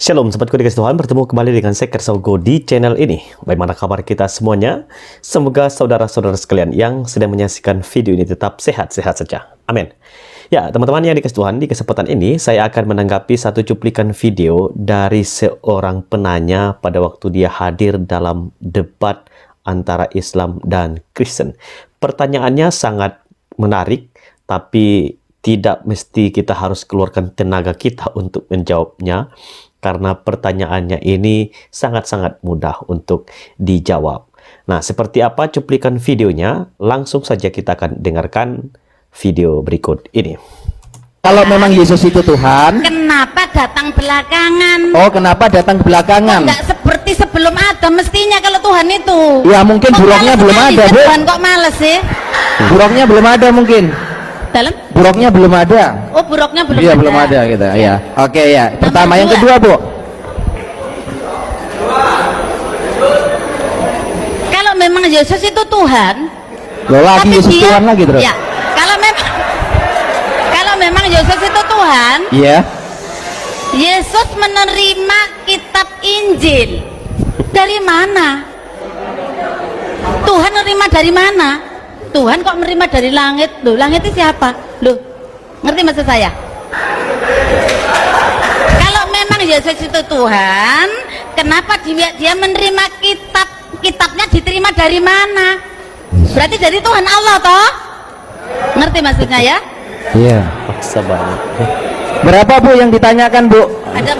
Shalom, sobatku dikasih Tuhan, bertemu kembali dengan saya Kersaugo di channel ini. Bagaimana kabar kita semuanya? Semoga saudara-saudara sekalian yang sedang menyaksikan video ini tetap sehat-sehat saja. Amin. Ya, teman-teman yang dikasih Tuhan, di kesempatan ini saya akan menanggapi satu cuplikan video dari seorang penanya pada waktu dia hadir dalam debat antara Islam dan Kristen. Pertanyaannya sangat menarik, tapi tidak mesti kita harus keluarkan tenaga kita untuk menjawabnya, karena pertanyaannya ini sangat-sangat mudah untuk dijawab. Nah, seperti apa cuplikan videonya? Langsung saja kita akan dengarkan video berikut ini. Kalau memang Yesus itu Tuhan, kenapa datang belakangan? oh kenapa datang belakangan? Enggak seperti sebelum Adam, mestinya kalau Tuhan itu. Ya mungkin Kok buruknya males belum sekali ada, sih Bu. Tuhan kok males sih? Buruknya belum ada mungkin. Dalam? Buruknya belum ada. Oh, buruknya belum Iya ada. belum ada gitu. Ya. Oke ya. Pertama, yang kedua. kedua, Bu. Kalau memang Yesus itu Tuhan, Loh, lagi tapi Yesus dia, Tuhan lagi terus. Ya, kalau memang Yesus itu Tuhan, Iya. Yesus menerima kitab Injil dari mana? Tuhan menerima dari mana? Tuhan kok menerima dari langit? Loh, langit itu siapa? Loh, ngerti maksud saya? Kalau memang Yesus itu Tuhan, kenapa dia menerima kitabnya diterima dari mana? Berarti dari Tuhan Allah toh? Ngerti maksudnya ya? Iya. Paksa banget. Berapa, Bu, yang ditanyakan, Bu? Ada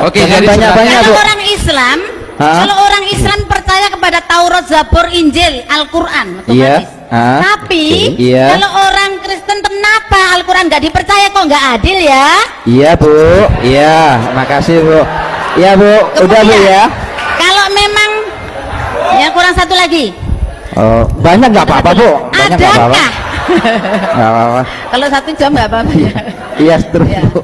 Oke, jadi banyak-banyak, Bu. kalau orang Islam, Hah? kalau orang Islam percaya kepada Taurat, Zabur, Injil, Al-Quran, Iya. otomatis. Hah? Tapi Iya. kalau orang Kristen, kenapa Al-Quran nggak dipercaya? Kok nggak adil ya? Iya, Bu. Iya, makasih, Bu. Iya, Bu. Udah, Bu Kemudian, ya. kalau memang ya kurang satu lagi. Oh, banyak nggak apa-apa, Bu. Banyak nggak apa-apa. Adakah? Nggak apa-apa. Kalau 1 jam nggak apa-apa ya. Iya, terus, Ya. Bu.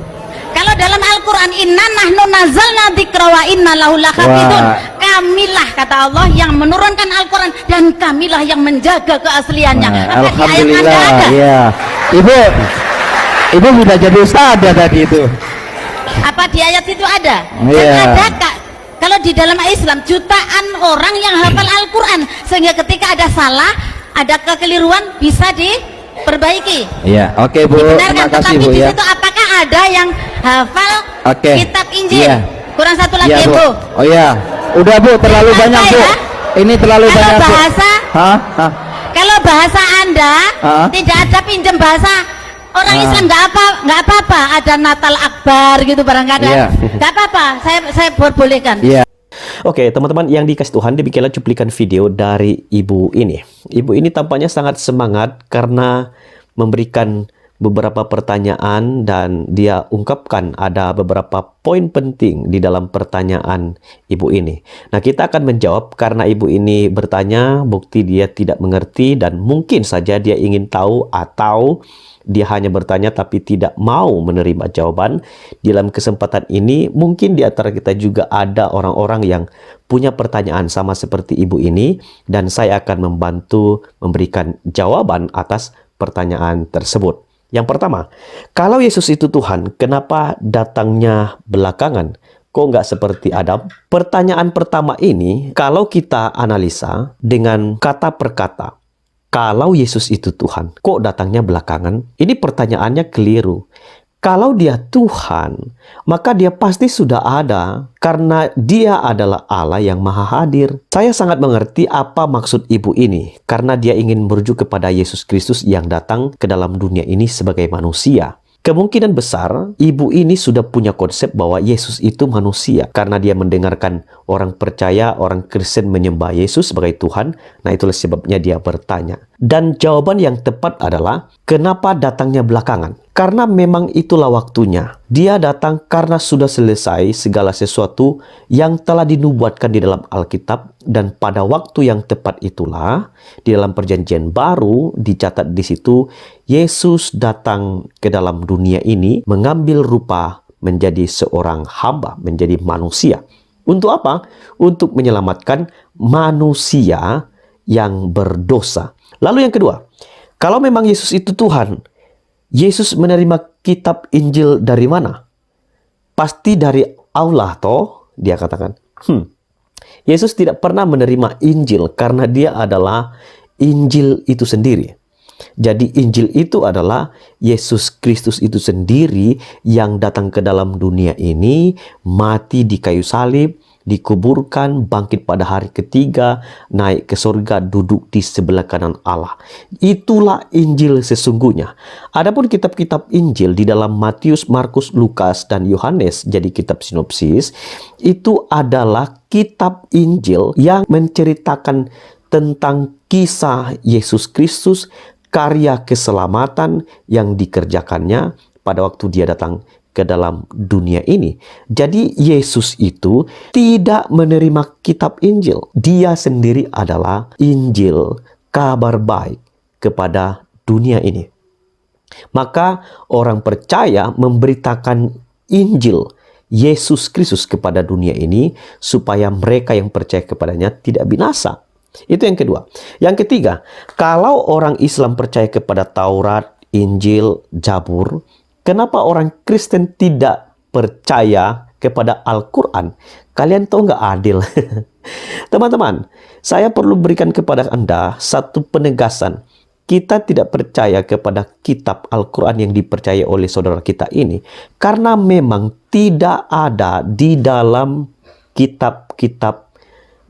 Kalau dalam Al-Quran, inna nahnu nazzalna dzikra wa inna lahu lahafidun. Wah. Kamilah, kata Allah, yang menurunkan Al-Quran dan kamilah yang menjaga keasliannya. Nah, Apa di ayat Anda alhamdulillah. ada? Iya. Ibu sudah jadi ustadzah tadi itu. Apa di ayat itu ada? Iya. Dan ada, Kak. Kalau di dalam Islam jutaan orang yang hafal Al-Quran, sehingga ketika ada salah, ada kekeliruan bisa diperbaiki. Iya, oke, Bu. Terima Dibenarkan. kasih, Tetapi Bu, di ya. situ apakah ada yang hafal Oke. kitab Injil? Iya. Kurang satu lagi Iya, ya, Bu. Bu. Oh iya. Udah, Bu, terlalu Apa banyak, Bu. ya? Ini terlalu Kalau banyak, Bu. bahasa, Hah? Hah? kalau bahasa Anda Hah? tidak ada pinjam bahasa orang Ah. Islam, nggak apa-apa. Ada Natal Akbar gitu barangkali. Iya. Nggak apa-apa. Saya bolehkan. Iya. Oke, teman-teman yang dikasih Tuhan, demikianlah cuplikan video dari ibu ini. Ibu ini tampaknya sangat semangat karena memberikan beberapa pertanyaan dan dia ungkapkan ada beberapa poin penting di dalam pertanyaan ibu ini. Nah, kita akan menjawab karena ibu ini bertanya, bukti dia tidak mengerti dan mungkin saja dia ingin tahu atau dia hanya bertanya tapi tidak mau menerima jawaban. Di dalam kesempatan ini mungkin di antara kita juga ada orang-orang yang punya pertanyaan sama seperti ibu ini, dan saya akan membantu memberikan jawaban atas pertanyaan tersebut. Yang pertama, kalau Yesus itu Tuhan, kenapa datangnya belakangan? Kok nggak seperti Adam? Pertanyaan pertama ini, kalau kita analisa dengan kata per kata, kalau Yesus itu Tuhan, kok datangnya belakangan? Ini pertanyaannya keliru. Kalau dia Tuhan, maka dia pasti sudah ada karena dia adalah Allah yang maha hadir. Saya sangat mengerti apa maksud ibu ini karena dia ingin merujuk kepada Yesus Kristus yang datang ke dalam dunia ini sebagai manusia. Kemungkinan besar ibu ini sudah punya konsep bahwa Yesus itu manusia karena dia mendengarkan orang percaya, orang Kristen menyembah Yesus sebagai Tuhan. Nah, itulah sebabnya dia bertanya. Dan jawaban yang tepat adalah kenapa datangnya belakangan? Karena memang itulah waktunya. Dia datang karena sudah selesai segala sesuatu yang telah dinubuatkan di dalam Alkitab, dan pada waktu yang tepat itulah di dalam Perjanjian Baru dicatat di situ Yesus datang ke dalam dunia ini mengambil rupa menjadi seorang hamba, menjadi manusia. Untuk apa? Untuk menyelamatkan manusia yang berdosa. Lalu yang kedua, kalau memang Yesus itu Tuhan, Yesus menerima kitab Injil dari mana? pasti dari Allah toh, dia katakan. Yesus tidak pernah menerima Injil karena dia adalah Injil itu sendiri. Jadi Injil itu adalah Yesus Kristus itu sendiri yang datang ke dalam dunia ini, mati di kayu salib, dikuburkan, bangkit pada hari ketiga, naik ke surga, duduk di sebelah kanan Allah. Itulah Injil sesungguhnya. Adapun kitab-kitab Injil di dalam Matius, Markus, Lukas, dan Yohanes, jadi kitab sinopsis, itu adalah kitab Injil yang menceritakan tentang kisah Yesus Kristus, karya keselamatan yang dikerjakannya pada waktu dia datang ke dalam dunia ini. Jadi Yesus itu tidak menerima kitab Injil. Dia sendiri adalah Injil, kabar baik kepada dunia ini. Maka orang percaya memberitakan Injil Yesus Kristus kepada dunia ini supaya mereka yang percaya kepadanya tidak binasa. Itu yang kedua. Yang ketiga, kalau orang Islam percaya kepada Taurat, Injil, Zabur, kenapa orang Kristen tidak percaya kepada Al-Quran? Kalian tahu nggak adil? Teman-teman, saya perlu berikan kepada Anda satu penegasan. Kita tidak percaya kepada kitab Al-Quran yang dipercaya oleh saudara kita ini karena memang tidak ada di dalam kitab-kitab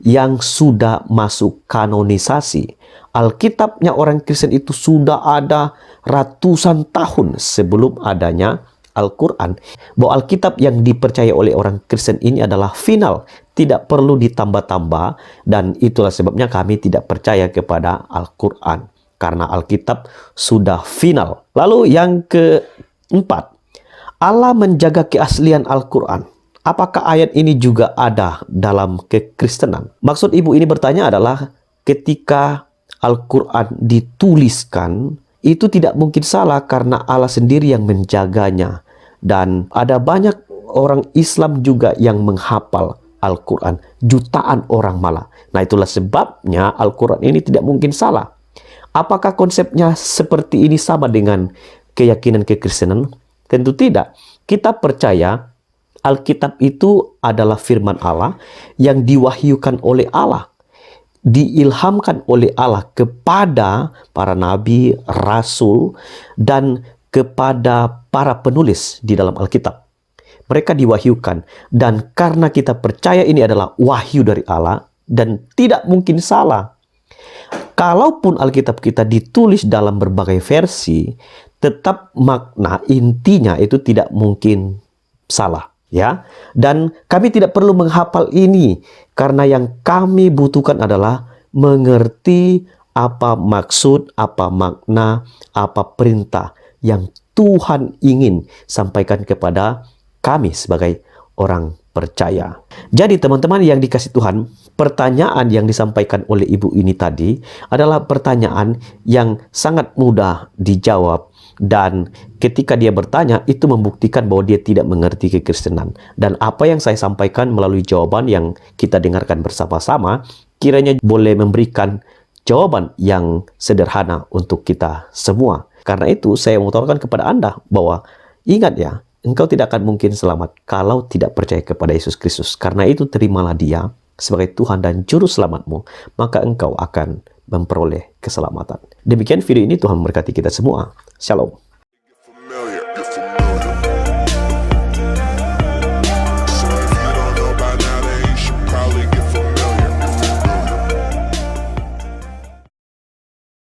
yang sudah masuk kanonisasi. Alkitabnya orang Kristen itu sudah ada ratusan tahun sebelum adanya Al-Quran. Bahwa Alkitab yang dipercaya oleh orang Kristen ini adalah final, tidak perlu ditambah-tambah, dan itulah sebabnya kami tidak percaya kepada Al-Quran karena Alkitab sudah final. Lalu yang keempat, Allah menjaga keaslian Al-Quran. Apakah ayat ini juga ada dalam kekristenan? Maksud ibu ini bertanya adalah ketika Al-Quran dituliskan, itu tidak mungkin salah karena Allah sendiri yang menjaganya. Dan ada banyak orang Islam juga yang menghafal Al-Quran. Jutaan orang malah. Nah, itulah sebabnya Al-Quran ini tidak mungkin salah. Apakah konsepnya seperti ini sama dengan keyakinan kekristenan? Tentu tidak. Kita percaya Alkitab itu adalah firman Allah yang diwahyukan oleh Allah, diilhamkan oleh Allah kepada para nabi, rasul, dan kepada para penulis di dalam Alkitab. Mereka diwahyukan, dan karena kita percaya ini adalah wahyu dari Allah dan tidak mungkin salah. Kalaupun Alkitab kita ditulis dalam berbagai versi, tetap makna intinya itu tidak mungkin salah. Ya, dan kami tidak perlu menghafal ini karena yang kami butuhkan adalah mengerti apa maksud, apa makna, apa perintah yang Tuhan ingin sampaikan kepada kami sebagai orang percaya. Jadi teman-teman yang dikasih Tuhan, pertanyaan yang disampaikan oleh ibu ini tadi adalah pertanyaan yang sangat mudah dijawab. Dan ketika dia bertanya, itu membuktikan bahwa dia tidak mengerti kekristenan. Dan apa yang saya sampaikan melalui jawaban yang kita dengarkan bersama-sama, kiranya boleh memberikan jawaban yang sederhana untuk kita semua. Karena itu, saya mengutarakan kepada Anda bahwa ingat ya, engkau tidak akan mungkin selamat kalau tidak percaya kepada Yesus Kristus. Karena itu, terimalah Dia sebagai Tuhan dan Juru Selamatmu, maka engkau akan memperoleh keselamatan. Demikian video ini, Tuhan memberkati kita semua. Shalom.